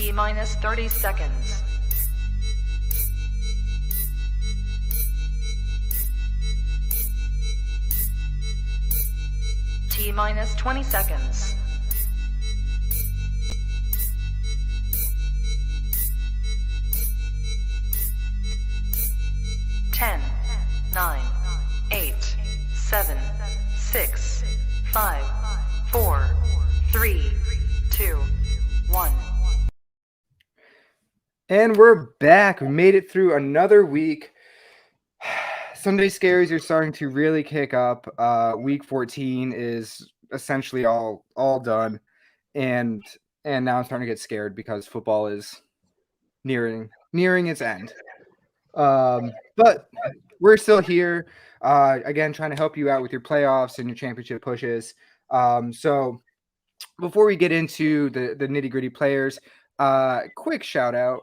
T-minus 30 seconds. T-minus 20 seconds. Ten, 9, 8, 7, 6, 5, 4, 3, 2, 1. And we're back. We made it through another week. Sunday scaries are starting to really kick up. Week 14 is essentially all done, and now I'm starting to get scared because football is nearing its end. But we're still here, again, trying to help you out with your playoffs and your championship pushes. So before we get into the nitty-gritty players, quick shout out.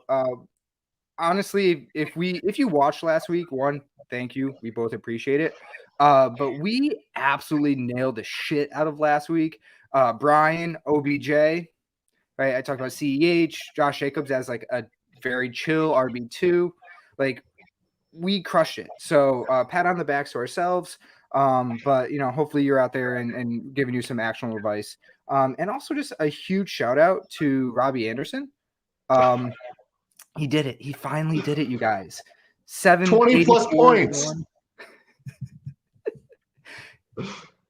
Honestly, if you watched last week, one, thank you. We both appreciate it. But we absolutely nailed the shit out of last week. Brian, OBJ, right? I talked about CEH, Josh Jacobs as like a very chill RB2. Like, we crushed it. So pat on the backs to ourselves. But hopefully you're out there and giving you some actionable advice. And also just a huge shout out to Robbie Anderson. He did it. He finally did it, you guys. 20 plus points.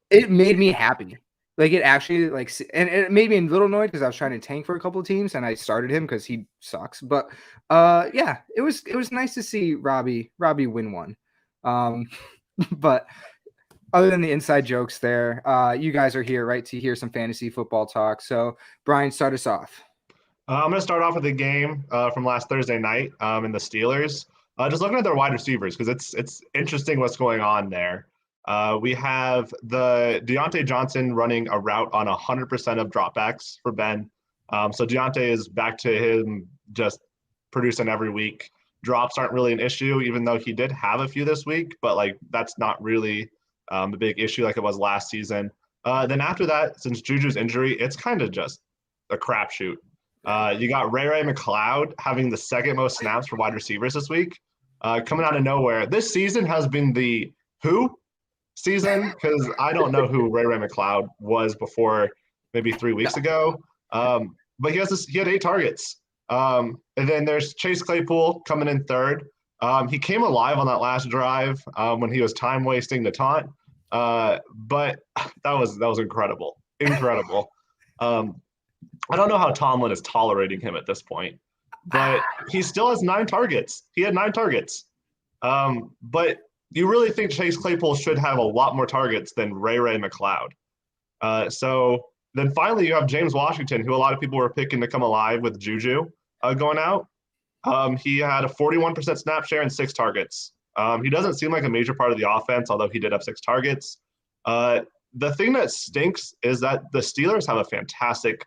It made me happy. Like, it actually, and it made me a little annoyed because I was trying to tank for a couple of teams and I started him because he sucks. But yeah, it was nice to see Robbie win one. But other than the inside jokes there, you guys are here, right, to hear some fantasy football talk. So Brian, start us off. I'm going to start off with a game from last Thursday night in the Steelers. Just looking at their wide receivers because it's interesting what's going on there. We have the Deontay Johnson running a route on 100% of dropbacks for Ben. So Deontay is back to him just producing every week. Drops aren't really an issue, even though he did have a few this week, but like that's not really the big issue like it was last season. Then after that, since Juju's injury, it's kind of just a crapshoot. You got Ray McLeod having the second most snaps for wide receivers this week, coming out of nowhere. This season has been the who season because I don't know who Ray McLeod was before maybe 3 weeks ago. But he had 8 targets. And then there's Chase Claypool coming in third. He came alive on that last drive when he was time wasting the taunt. But that was incredible. Incredible. I don't know how Tomlin is tolerating him at this point, but he still has 9 targets. He had 9 targets. But you really think Chase Claypool should have a lot more targets than Ray McLeod. So then finally you have James Washington, who a lot of people were picking to come alive with Juju going out. He had a 41% snap share and 6 targets. He doesn't seem like a major part of the offense, although he did have 6 targets. The thing that stinks is that the Steelers have a fantastic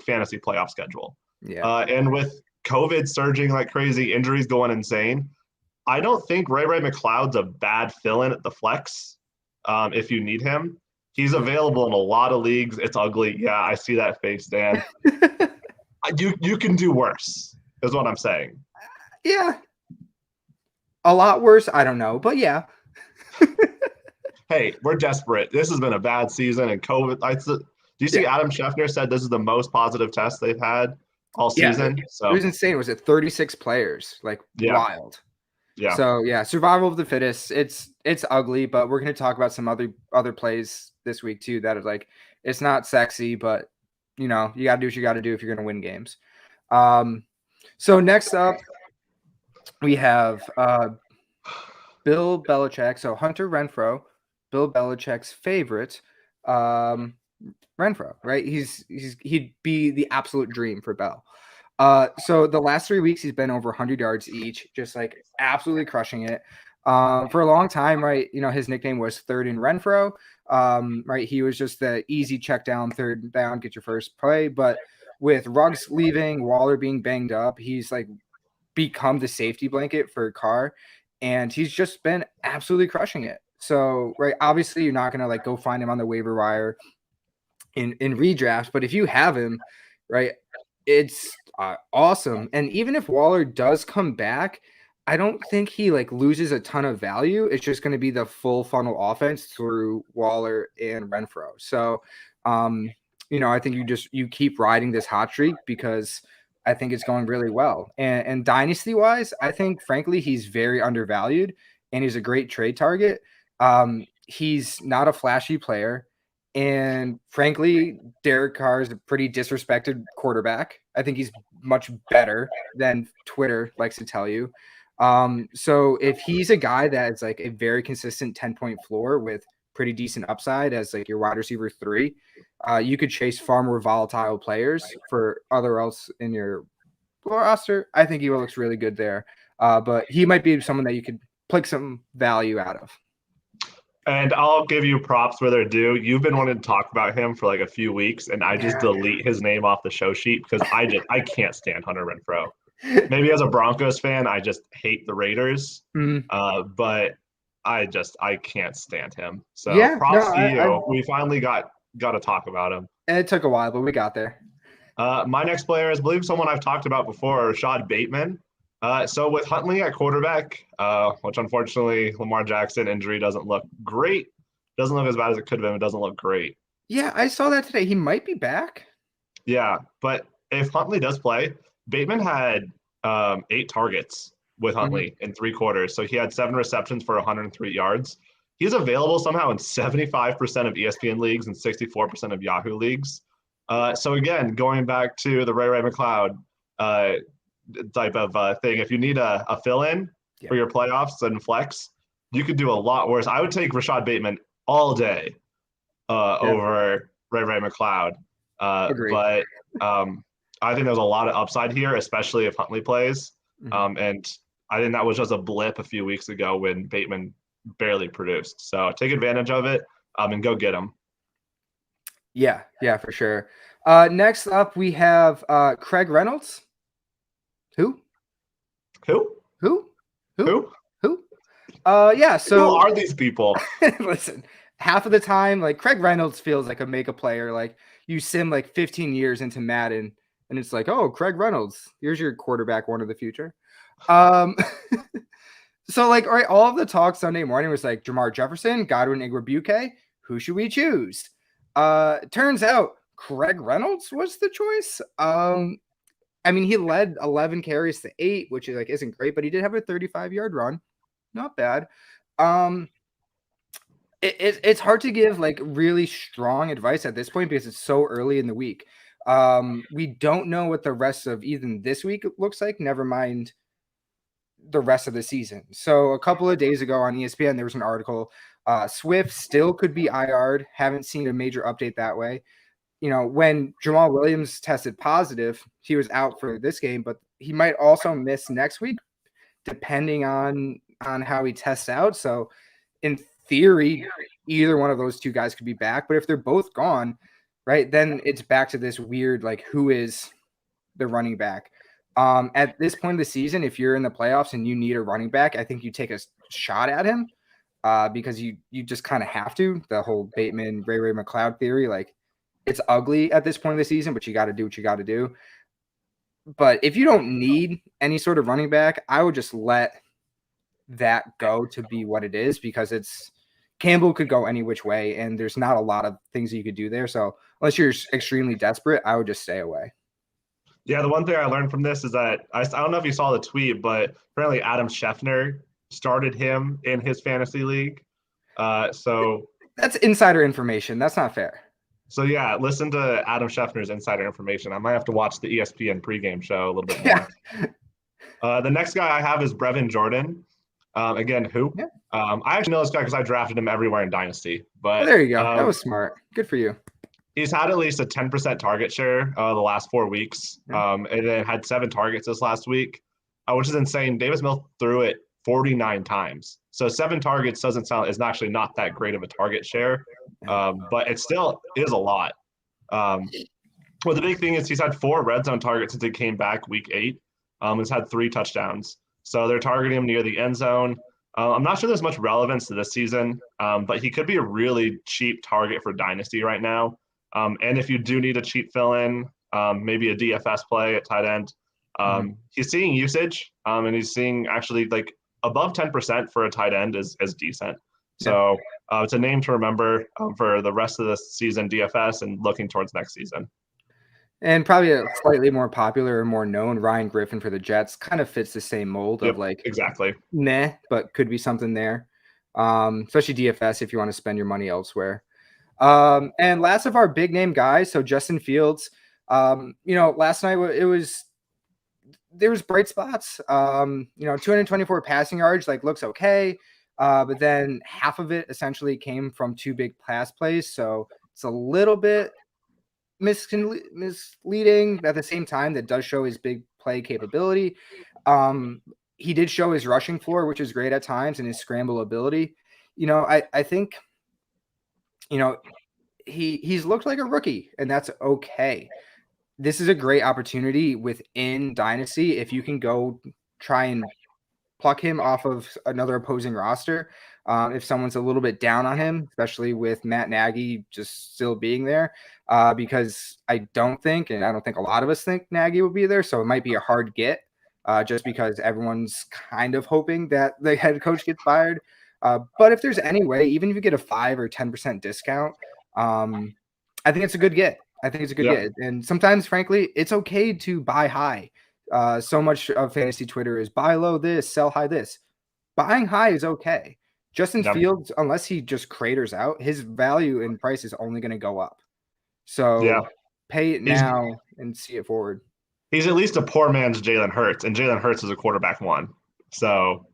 fantasy playoff schedule. Yeah. And with COVID surging like crazy, injuries going insane, I don't think Ray McLeod's a bad fill-in at the flex if you need him. He's available in a lot of leagues. It's ugly. Yeah, I see that face, Dan. You can do worse, is what I'm saying. Yeah. A lot worse, I don't know, but yeah. Hey, we're desperate. This has been a bad season, and COVID. Do you see Adam Schefter said this is the most positive test they've had all season? So it was insane. Was it 36 players? Like, wild. Yeah. So yeah, survival of the fittest. It's ugly, but we're gonna talk about some other plays this week too that are like, it's not sexy, but you gotta do what you gotta do if you're gonna win games. So next up we have Bill Belichick. So Hunter Renfrow, Bill Belichick's favorite. Renfrow, right? He'd be the absolute dream for Bell. So the last 3 weeks he's been over 100 yards each, just like absolutely crushing it. For a long time, right? His nickname was Third and Renfrow. Right? He was just the easy check down, third down, get your first play. But with Ruggs leaving, Waller being banged up, he's like become the safety blanket for Carr, and he's just been absolutely crushing it. So, right, obviously you're not gonna like go find him on the waiver wire in redrafts, but if you have him, right, it's Awesome. And even if Waller does come back, I don't think he like loses a ton of value. It's just going to be the full funnel offense through Waller and Renfro. So, I think you keep riding this hot streak because I think it's going really well. And dynasty wise, I think frankly he's very undervalued and he's a great trade target. He's not a flashy player. And frankly, Derek Carr is a pretty disrespected quarterback. I think he's much better than Twitter likes to tell you. So if he's a guy that is like a very consistent 10-point floor with pretty decent upside as like your wide receiver 3, you could chase far more volatile players for other else in your roster. I think he looks really good there. But he might be someone that you could pick some value out of. And I'll give you props where they're due. You've been wanting to talk about him for like a few weeks, and I just delete his name off the show sheet because I can't stand Hunter Renfrow. Maybe as a Broncos fan, I just hate the Raiders. But I can't stand him. So props to you. We finally got to talk about him. It took a while, but we got there. My next player is, I believe, someone I've talked about before, Rashad Bateman. So with Huntley at quarterback, which unfortunately Lamar Jackson injury doesn't look great. Doesn't look as bad as it could have been. It doesn't look great. Yeah, I saw that today. He might be back. Yeah, but if Huntley does play, Bateman had 8 targets with Huntley in 3 quarters. So he had 7 receptions for 103 yards. He's available somehow in 75% of ESPN leagues and 64% of Yahoo leagues. So again, going back to the Ray McLeod type of thing, if you need a fill-in for your playoffs and flex, you could do a lot worse. I would take Rashad Bateman all day over Ray McLeod. But I think there's a lot of upside here, especially if Huntley plays. And I think that was just a blip a few weeks ago when Bateman barely produced. So take advantage of it and go get him. Yeah, for sure. Next up, we have Craig Reynolds. Who? Yeah. So who are these people? Listen, half of the time, like Craig Reynolds feels like a make-a player. Like you sim like 15 years into Madden, and it's like, oh, Craig Reynolds, here's your quarterback one of the future. So like, all right, all of the talk Sunday morning was like Jamar Jefferson, Godwin Igwebuike. Who should we choose? Turns out Craig Reynolds was the choice. I mean, he led 11 carries to 8, which is like isn't great, but he did have a 35-yard run. Not bad. It's hard to give like really strong advice at this point because it's so early in the week. We don't know what the rest of even this week looks like, never mind the rest of the season. So a couple of days ago on ESPN, there was an article. Swift still could be IR'd. Haven't seen a major update that way. When Jamal Williams tested positive, he was out for this game, but he might also miss next week, depending on how he tests out. So in theory, either one of those 2 guys could be back, but if they're both gone, right, then it's back to this weird, like, who is the running back? At this point of the season, if you're in the playoffs and you need a running back, I think you take a shot at him because you just kind of have to. The whole Bateman, Ray McLeod theory, like, it's ugly at this point of the season, but you got to do what you got to do. But if you don't need any sort of running back, I would just let that go to be what it is because Campbell could go any which way, and there's not a lot of things that you could do there. So unless you're extremely desperate, I would just stay away. Yeah, the one thing I learned from this is that I don't know if you saw the tweet, but apparently Adam Schefter started him in his fantasy league. So that's insider information. That's not fair. So yeah, listen to Adam Schefter's insider information. I might have to watch the ESPN pregame show a little bit more. The next guy I have is Brevin Jordan. Again, who? Yeah. I actually know this guy because I drafted him everywhere in Dynasty. But there you go. That was smart. Good for you. He's had at least a 10% target share the last 4 weeks, and then had 7 targets this last week, which is insane. Davis Mills threw it 49 times. So 7 targets is actually not that great of a target share, but it still is a lot. Well, the big thing is he's had 4 red zone targets since he came back week 8. He's had 3 touchdowns. So they're targeting him near the end zone. I'm not sure there's much relevance to this season, but he could be a really cheap target for Dynasty right now. And if you do need a cheap fill-in, maybe a DFS play at tight end. He's seeing usage, and he's seeing actually like above 10% for a tight end is decent. So it's a name to remember for the rest of the season DFS and looking towards next season. And probably a slightly more popular or more known Ryan Griffin for the Jets kind of fits the same mold of like exactly but could be something there. Especially DFS if you want to spend your money elsewhere. And last of our big name guys, so Justin Fields. Last night there was bright spots. 224 passing yards looks okay. But then half of it essentially came from 2 big pass plays. So it's a little bit misleading. At the same time, that does show his big play capability. He did show his rushing floor, which is great at times, and his scramble ability. I think, he's looked like a rookie, and that's okay. This is a great opportunity within Dynasty if you can go try and pluck him off of another opposing roster. If someone's a little bit down on him, especially with Matt Nagy just still being there, because I don't think a lot of us think Nagy will be there. So it might be a hard get just because everyone's kind of hoping that the head coach gets fired. But if there's any way, even if you get a 5 or 10% discount, I think it's a good get. Get. And sometimes, frankly, it's okay to buy high. So much of fantasy Twitter is buy low this, sell high this. Buying high is okay. Justin Fields, unless he just craters out, his value in price is only going to go up. So pay it now and see it forward. He's at least a poor man's Jalen Hurts, and Jalen Hurts is a quarterback 1. So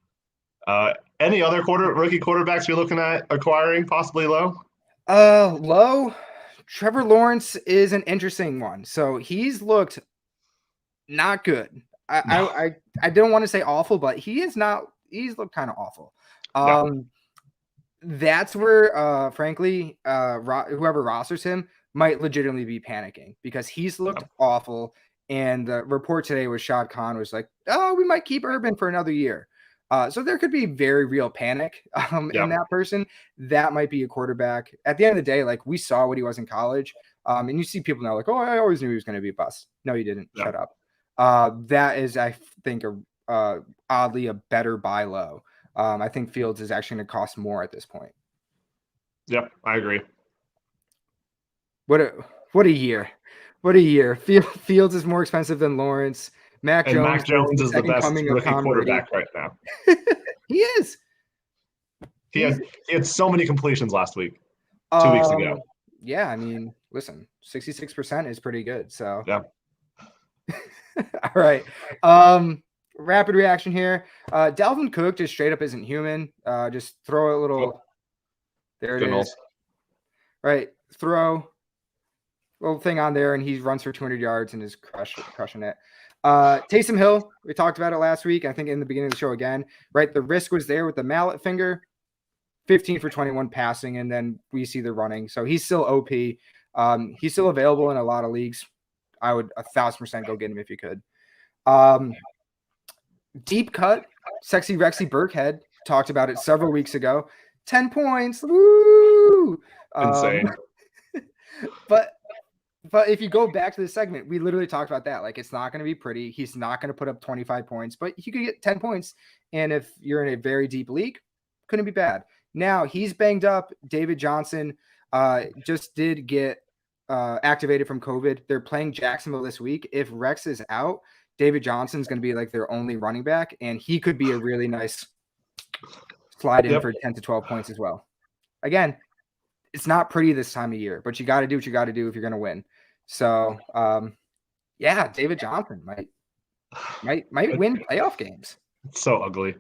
any other rookie quarterbacks you're looking at acquiring, possibly low? Low. Trevor Lawrence is an interesting one. So he's looked not good. I don't want to say awful, but he's looked kind of awful. That's where, frankly, whoever rosters him might legitimately be panicking because he's looked awful. And the report today was Shad Khan was like, oh, we might keep Urban for another year. So there could be very real panic in that person. That might be a quarterback. At the end of the day, we saw what he was in college. And you see people now like, oh, I always knew he was going to be a bust. No, you didn't. Shut up. That is, I think, oddly a better buy low. I think Fields is actually going to cost more at this point. Yep, I agree. What a year. What a year. Fields is more expensive than Lawrence. Mac Jones is the best rookie quarterback right now. He is. He had so many completions last week, 2 weeks ago. Yeah, I mean, listen, 66% is pretty good. So yeah. All right. Rapid reaction here. Dalvin Cooked just straight up isn't human. Just throw a little. There it is. Right. Throw little thing on there, and he runs for 200 yards and is crushing it. Taysom Hill, we talked about it last week. I think in the beginning of the show again, right? The risk was there with the mallet finger, 15 for 21 passing, and then we see the running. So he's still OP. He's still available in a lot of leagues. I would 1,000% go get him if you could. Deep cut, sexy Rexy Burkhead talked about it several weeks ago. 10 points. Woo! Insane. But if you go back to the segment, we literally talked about that. It's not going to be pretty. He's not going to put up 25 points, but he could get 10 points. And if you're in a very deep league, couldn't be bad. Now he's banged up. David Johnson just did get activated from COVID. They're playing Jacksonville this week. If Rex is out, David Johnson's going to be their only running back, and he could be a really nice slide in for 10 to 12 points as well. Again, it's not pretty this time of year, but you got to do what you got to do if you're going to win. So, David Johnson might win playoff games. It's so ugly.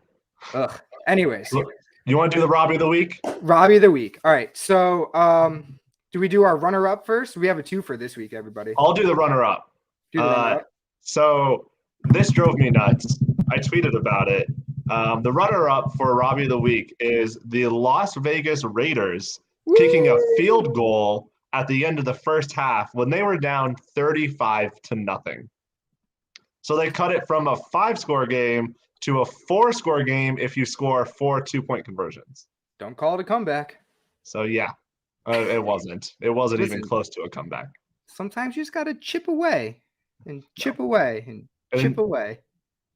Ugh. Anyways, you want to do the Robbie of the week? Robbie of the week. All right. So, do we do our runner-up first? We have a 2 for this week, everybody. I'll do the runner-up. So this drove me nuts. I tweeted about it. The runner-up for Robbie of the week is the Las Vegas Raiders kicking a field goal at the end of the first half when they were down 35-0. So they cut it from a 5-score game to a 4-score game if you score 4 2-point conversions. Don't call it a comeback. So yeah, it wasn't. It wasn't even close to a comeback. sometimes you just got to chip away and chip away and chip away.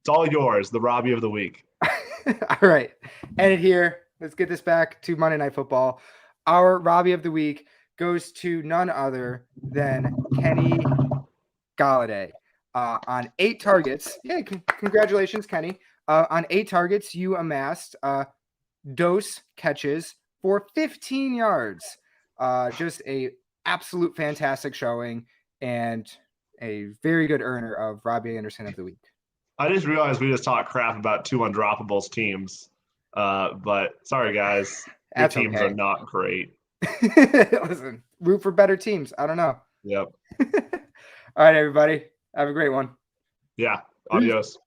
It's all yours, the Robbie of the week. All right. End it here. Let's get this back to Monday Night Football. Our Robbie of the week goes to none other than Kenny Galladay. On 8 targets. Yeah, congratulations, Kenny. On 8 targets, you amassed dose catches for 15 yards. Just a absolute fantastic showing and a very good earner of Robbie Anderson of the week. I just realized we just talked crap about 2 undroppables teams. But sorry, guys. Your teams are not great. Listen, root for better teams. I don't know. Yep. All right, everybody. Have a great one. Yeah. Adios.